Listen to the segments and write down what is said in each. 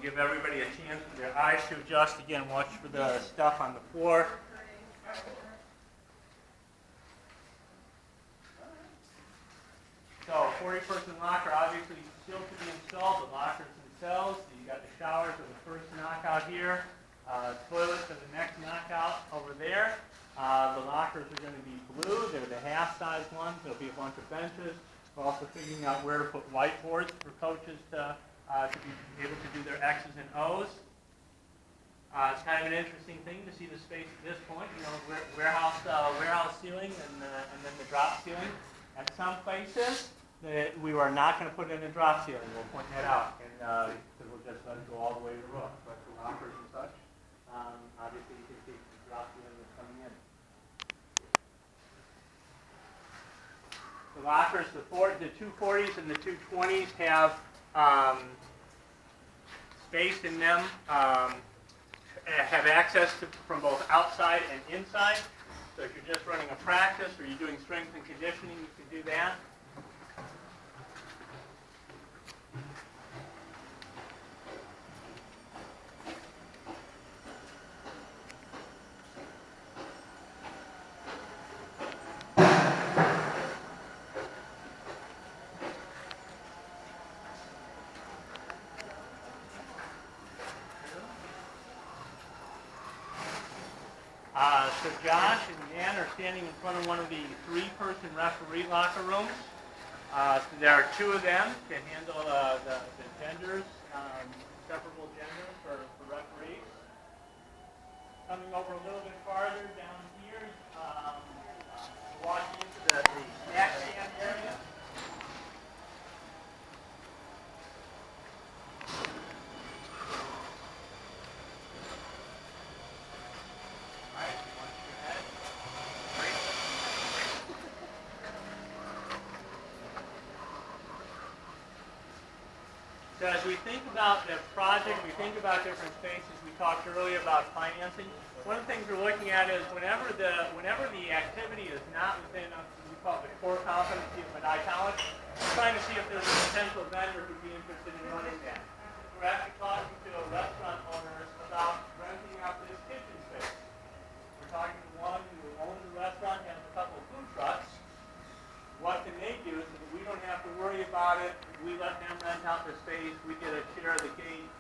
give everybody a chance for their eyes to adjust. Again, watch for the stuff on the floor. So 40-person locker, obviously still to be installed. The lockers themselves, so you got the showers for the first knockout here. Toilet for the next knockout over there. The lockers are going to be blue. They're the half-size ones. There'll be a bunch of benches. We're also figuring out where to put whiteboards for coaches to be able to do their X's and O's. It's kind of an interesting thing to see the space at this point. You know, warehouse ceiling and then the drop ceiling. At some places, we are not going to put in a drop ceiling. We'll point that out, and because we'll just let it go all the way to the roof. But for lockers and such, obviously you can see the drop ceiling is coming in. The lockers, the 240s and the 220s have space in them, have access to from both outside and inside. So if you're just running a practice or you're doing strength and conditioning, you can do that. So Josh and Dan are standing in front of one of the 3-person referee locker rooms. So there are 2 of them to handle the genders, separable genders for referees. Coming over a little bit farther down here, walking into the snack stand area. So as we think about the project, we think about different spaces. We talked earlier about financing. One of the things we're looking at is whenever the activity is not within we call it the core competency of Medaille College, we're trying to see if there's a potential vendor who'd be interested in running that. We're actually talking to restaurant owners about renting out this kitchen space. We're talking to one who owns a restaurant, has a couple of food trucks. What can they do so that we don't have to worry about it? We let them rent out the space, we get a share of the gate,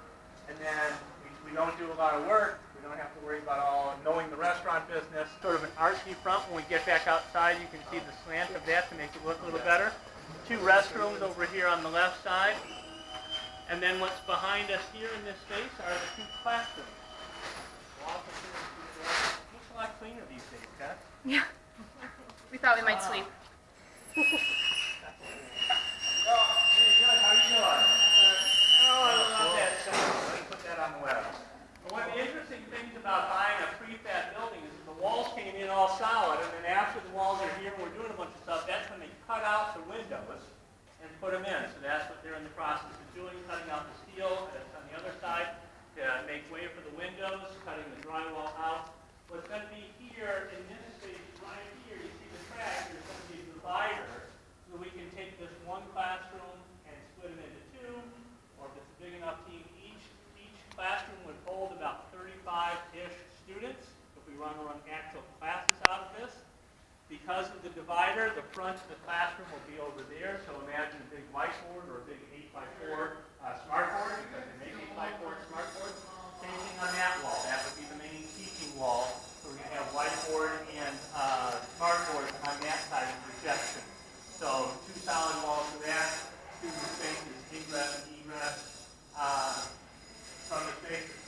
and then we don't do a lot of work. We don't have to worry about all knowing the restaurant business. Sort of an artsy front. When we get back outside, you can see the slant of that to make it look a little better. 2 restrooms over here on the left side. And then what's behind us here in this space are the 2 classrooms. Looks a lot cleaner these days, Kat. Yeah. We thought we might sleep. How you doing? Oh, I love that sound. Let's put that on the web. One of the interesting things about buying a prefab building is that the walls came in all solid, and then after the walls are here and we're doing a bunch of stuff, that's when they cut out the windows and put them in. So that's what they're in the process of doing, cutting out the steel that's on the other side to make way for the windows, cutting the drywall out. What's going to be here in this space right here, you see the track, there's going to be a divider so we can take this one classroom and split it into 2, or if it's a big enough team, each classroom would hold about 35-ish students if we run actual classes out of this. Because of the divider, the front of the classroom will be over there, so imagine a big whiteboard or a big 8x4 smartboard, because they make 8x4 smartboards. Same thing on that wall. That would be the main teaching wall, so we have whiteboard and smartboard on that side of projection. So 2 solid walls for that, student spaces, ingress and egress from the spaces.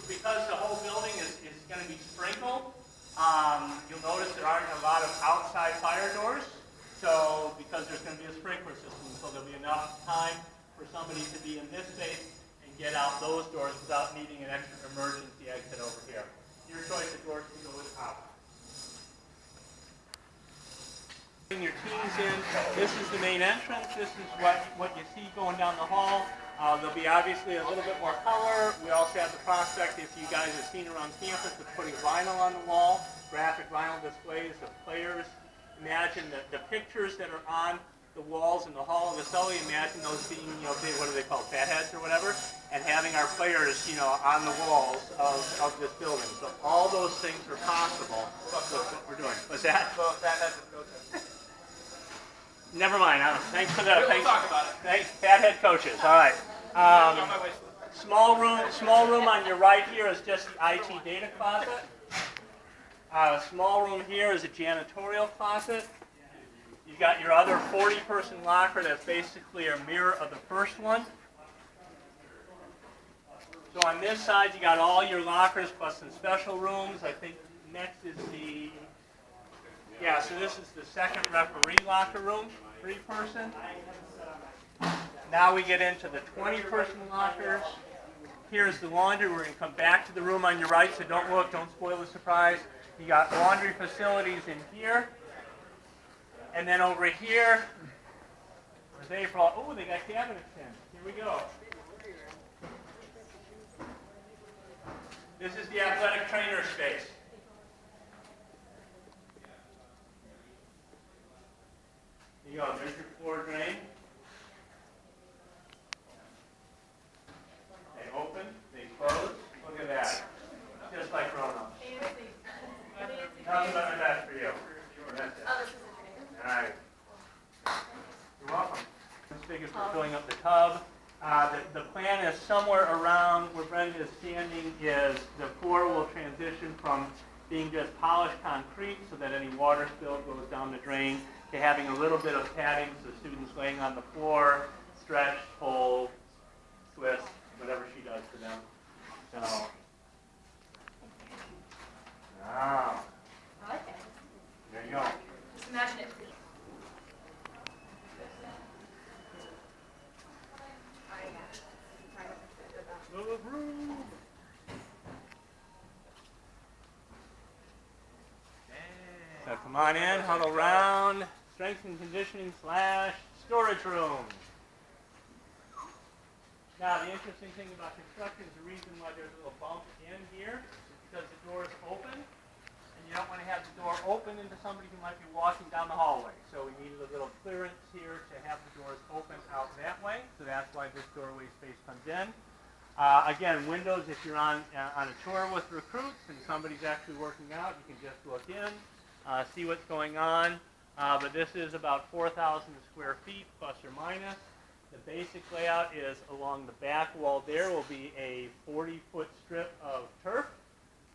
Because the whole building is going to be sprinkled, you'll notice there aren't a lot of outside fire doors. So because there's going to be a sprinkler system, so there'll be enough time for somebody to be in this space and get out those doors without needing an extra emergency exit over here. Your choice of doors can go out. Your teams in. This is the main entrance. This is what you see going down the hall. There'll be obviously a little bit more color. We also have the prospect, if you guys have seen around campus, of putting vinyl on the wall, graphic vinyl displays of players. Imagine the pictures that are on the walls in the hall of the cellar. Imagine those being, big, what do they call, fatheads or whatever, and having our players, on the walls of this building. So all those things are possible with what we're doing. What's that? So fatheads and coaches. Never mind. Thanks for the. We'll talk about it. Thanks, fathead coaches. All right. On my way. Small room on your right here is just the IT data closet. Small room here is a janitorial closet. You've got your other 40-person locker that's basically a mirror of the first one. So on this side, you got all your lockers plus some special rooms. I think next is so this is the second referee locker room, 3-person. Now we get into the 20-person lockers. Here's the laundry. We're going to come back to the room on your right, so don't look, don't spoil the surprise. You got laundry facilities in here. And then over here, where's April? Oh, they got cabinets in. Here we go. This is the athletic trainer space. There you go. There's your floor drain. They open, they close. Look at that. Just like grown-ups. Nothing but the best for you. That's it. All right. You're welcome. This big is for filling up the tub. The plan is somewhere around where Brenda is standing is the floor will transition from being just polished concrete so that any water spill goes down the drain to having a little bit of padding so students laying on the floor, stretch, pull, twist, whatever she does for them. So, now, I like it. there you go. Just imagine it. So come on in, huddle around, strength and conditioning / storage room. Now the interesting thing about construction is the reason why there's a little bump in here is because the door is open, and you don't want to have the door open into somebody who might be walking down the hallway. So we needed a little clearance here to have the doors open out that way. So that's why this doorway space comes in. Again, windows, if you're on a tour with recruits and somebody's actually working out, you can just look in, see what's going on. But this is about 4,000 square feet, plus or minus. The basic layout is along the back wall there will be a 40-foot strip of turf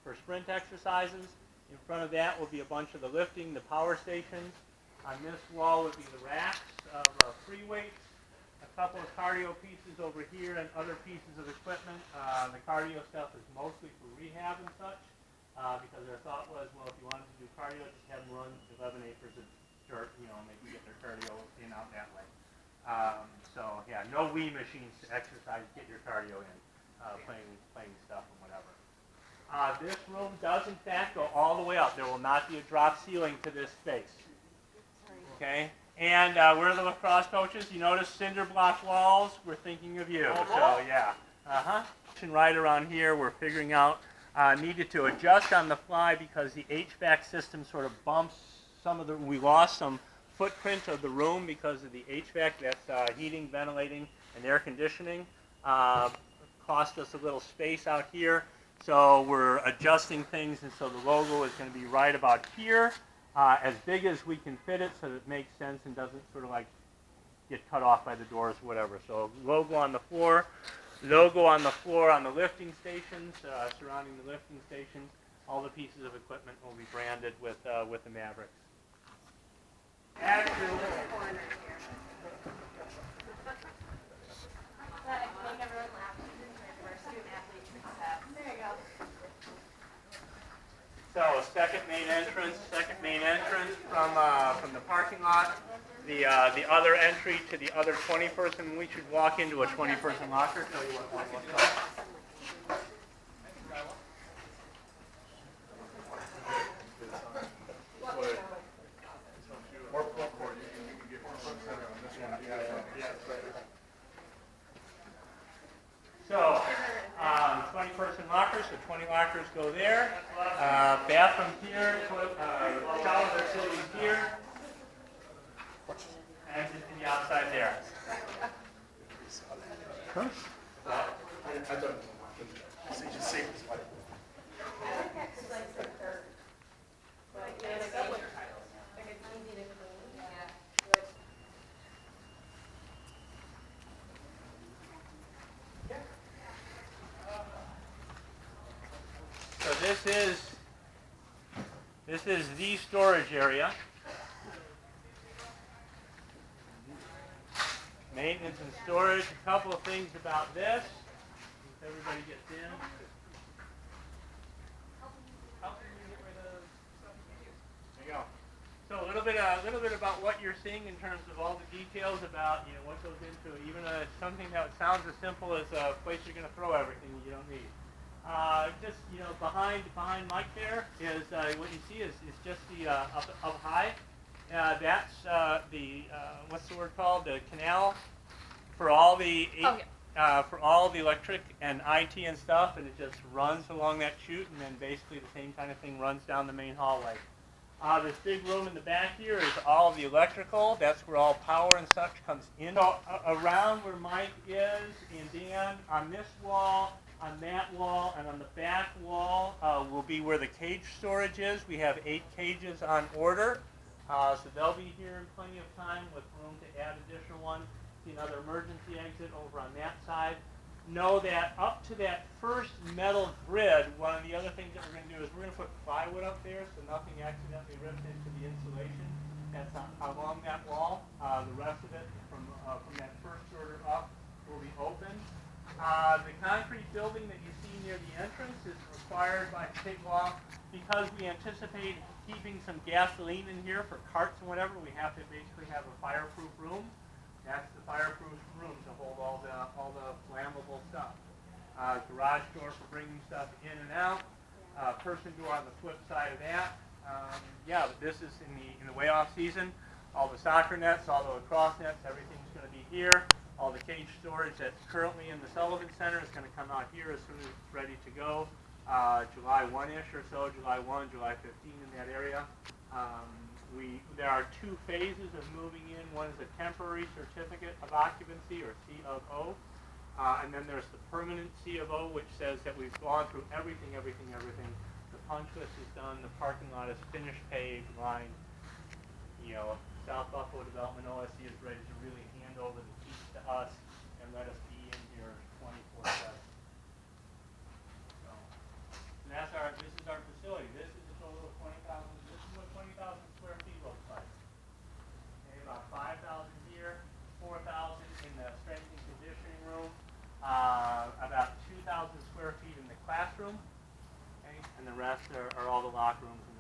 for sprint exercises. In front of that will be a bunch of the lifting, the power stations. On this wall would be the racks of free weights. A couple of cardio pieces over here and other pieces of equipment. The cardio stuff is mostly for rehab and such, because their thought was, well, if you wanted to do cardio, just have them run 11 acres of dirt, and they can get their cardio in out that way. So yeah, no Wii machines to exercise, get your cardio in, playing stuff and whatever. This room does in fact go all the way up. There will not be a drop ceiling to this space. Okay. And we're the lacrosse coaches. You notice cinder block walls? We're thinking of you. So yeah. And right around here, we're figuring out needed to adjust on the fly because the HVAC system sort of bumps some of the. We lost some footprint of the room because of the HVAC. That's heating, ventilating, and air conditioning. Cost us a little space out here. So we're adjusting things, and so the logo is going to be right about here. As big as we can fit it so that it makes sense and doesn't sort of like get cut off by the doors or whatever. So logo on the floor on the lifting stations, surrounding the lifting stations. All the pieces of equipment will be branded with the Mavericks. So second main entrance from the parking lot. The other entry to the other 20-person. We should walk into a 20-person locker. Tell you what one looks like. So, 20-person lockers, so 20 lockers go there. Bathroom here, shower facilities here. exit to the outside there. Huh? I don't know. So you just see this one. I like that 'cause like the third. Like, yeah, like it's easy to clean. Yeah. Like, So this is the storage area. Maintenance and storage. A couple of things about this. If everybody gets in. There you go. So a little bit about what you're seeing in terms of all the details about what goes into it. Even something that sounds as simple as a place you're going to throw everything you don't need. Just behind Mike there is what you see is just the up high. That's the what's the word called? The canal for all the for all the electric and IT and stuff, and it just runs along that chute, and then basically the same kind of thing runs down the main hallway. This big room in the back here is all the electrical. That's where all power and such comes in. So around where Mike is and Dan, on this wall, on that wall, and on the back wall will be where the cage storage is. We have 8 cages on order. So they'll be here in plenty of time with room to add additional ones. See another emergency exit over on that side. Know that up to that first metal grid, one of the other things that we're going to do is we're going to put plywood up there so nothing accidentally rips into the insulation. That's along that wall. The rest of it from that first order up will be open. The concrete building that you see near the entrance is required by state law because we anticipate keeping some gasoline in here for carts and whatever. We have to basically have a fireproof room. That's the fireproof room to hold all the flammable stuff. Garage door for bringing stuff in and out. Person door on the flip side of that. But this is in the way off season. All the soccer nets, all the lacrosse nets, everything's going to be here. All the cage storage that's currently in the Sullivan Center is going to come out here as soon as it's ready to go. July 1-ish or so, July 1, July 15 in that area. There are 2 phases of moving in. One is a temporary certificate of occupancy, or C of O. And then there's the permanent C of O, which says that we've gone through everything. The punch list is done. The parking lot is finished, paved, lined. South Buffalo Development OSC is ready to really hand over the keys to us and let us be in here 24/7. So this is our facility. This is a total of 20,000. This is what 20,000 square feet looks like. Okay, about 5,000 here, 4,000 in the strength and conditioning room, about 2,000 square feet in the classroom, okay, and the rest are all the locker rooms and